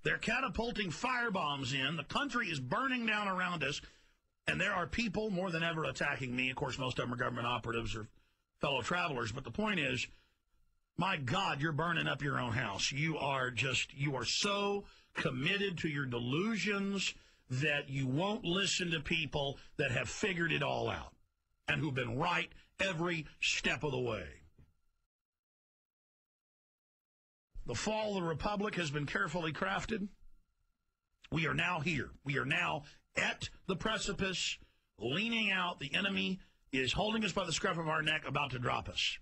They're catapulting firebombs in. The country is burning down around us. And there are people more than ever attacking me. Of course, most of them are government operatives or fellow travelers. But the point is, my God, you're burning up your own house. You are so committed to your delusions that you won't listen to people that have figured it all out and who've been right every step of the way. The fall of the Republic has been carefully crafted. We are now here. We are now at the precipice, leaning out. The enemy is holding us by the scruff of our neck, about to drop us.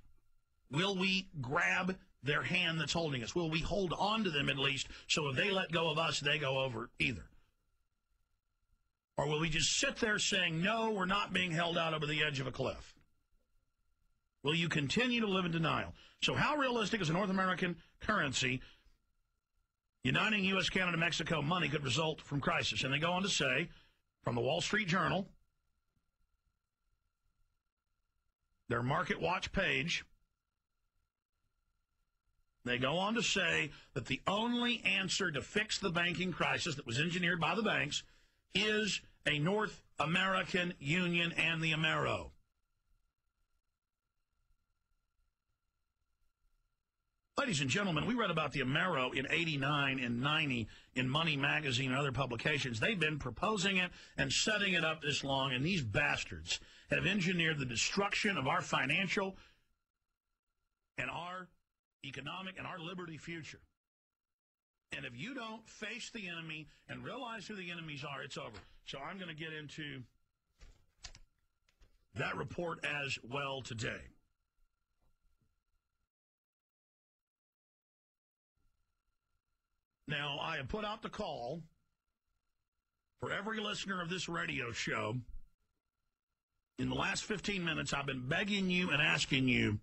Will we grab their hand that's holding us? Will we hold on to them at least, so if they let go of us, they go over either? Or will we just sit there saying, no, we're not being held out over the edge of a cliff? Will you continue to live in denial? So how realistic is a North American currency uniting U.S., Canada, Mexico money could result from crisis? And they go on to say, from the Wall Street Journal, their Market Watch page, they go on to say that the only answer to fix the banking crisis that was engineered by the banks is a North American Union and the Amero. Ladies and gentlemen, we read about the Amero in 89 and 90 in Money Magazine and other publications. They've been proposing it and setting it up this long, and these bastards have engineered the destruction of our financial and our economic and our liberty future. And if you don't face the enemy and realize who the enemies are, it's over. So I'm going to get into that report as well today. Now, I have put out the call for every listener of this radio show. In the last 15 minutes, I've been begging you and asking you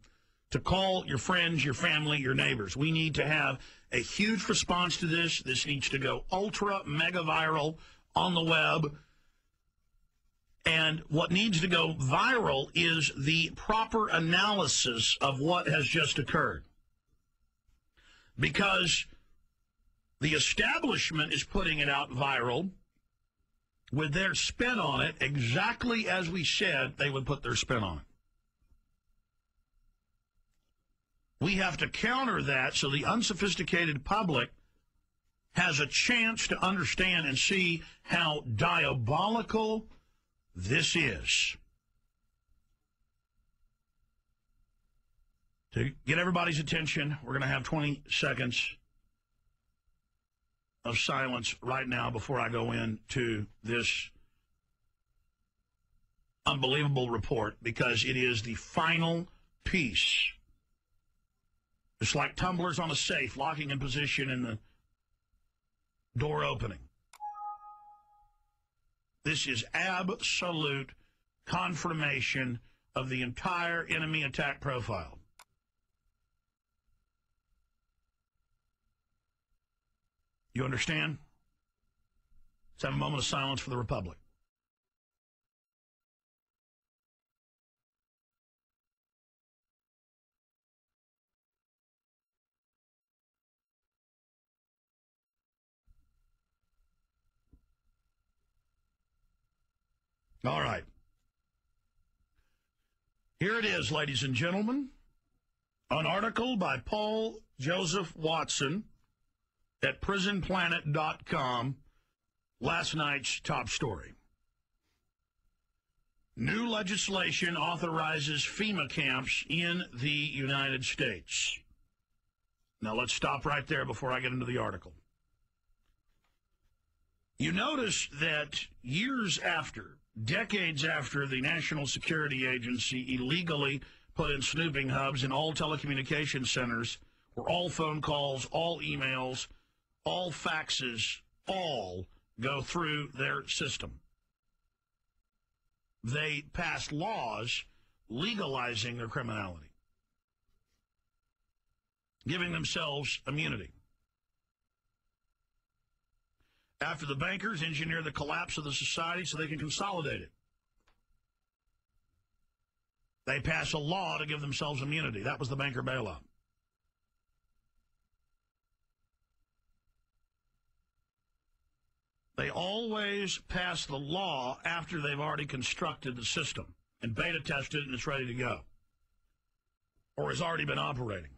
to call your friends, your family, your neighbors. We need to have a huge response to this. This needs to go ultra mega viral on the web. And what needs to go viral is the proper analysis of what has just occurred. Because the establishment is putting it out viral with their spin on it, exactly as we said they would put their spin on it. We have to counter that so the unsophisticated public has a chance to understand and see how diabolical this is. To get everybody's attention, we're going to have 20 seconds of silence right now before I go into this unbelievable report, because it is the final piece. It's like tumblers on a safe, locking in position in the door opening. This is absolute confirmation of the entire enemy attack profile. You understand? Let's have a moment of silence for the Republic. All right. Here it is, ladies and gentlemen. An article by Paul Joseph Watson at prisonplanet.com, last night's top story. New legislation authorizes Fema camps in the United States. Now let's stop right there before I get into the article. You notice that years after, decades after the National Security Agency illegally put in snooping hubs in all telecommunication centers, where all phone calls, all emails, all faxes, all go through their system. They passed laws legalizing their criminality, giving themselves immunity. After the bankers engineer the collapse of the society so they can consolidate it, they pass a law to give themselves immunity. That was the banker bailout. They always pass the law after they've already constructed the system and beta tested it and it's ready to go, or has already been operating.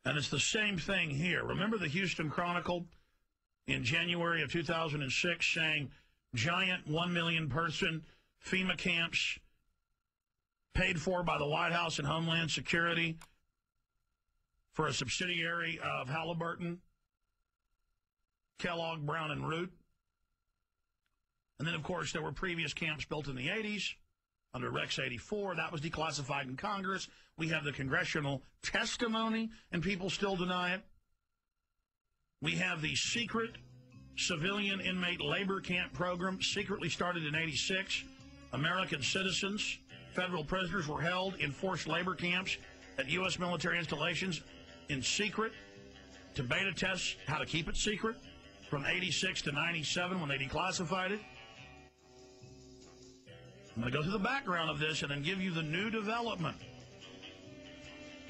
And it's the same thing here. Remember the Houston Chronicle in January of 2006 saying giant 1 million person FEMA camps paid for by the White House and Homeland Security for a subsidiary of Halliburton, Kellogg, Brown, and Root. And then, of course, there were previous camps built in the 80s under Rex 84. That was declassified in Congress. We have the congressional testimony, and people still deny it. We have the secret civilian inmate labor camp program, secretly started in 86. American citizens, federal prisoners, were held in forced labor camps at U.S. military installations in secret to beta test how to keep it secret from 86 to 97 when they declassified it. I'm going to go through the background of this and then give you the new development.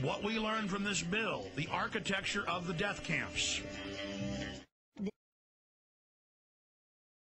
What we learned from this bill, the architecture of the death camps.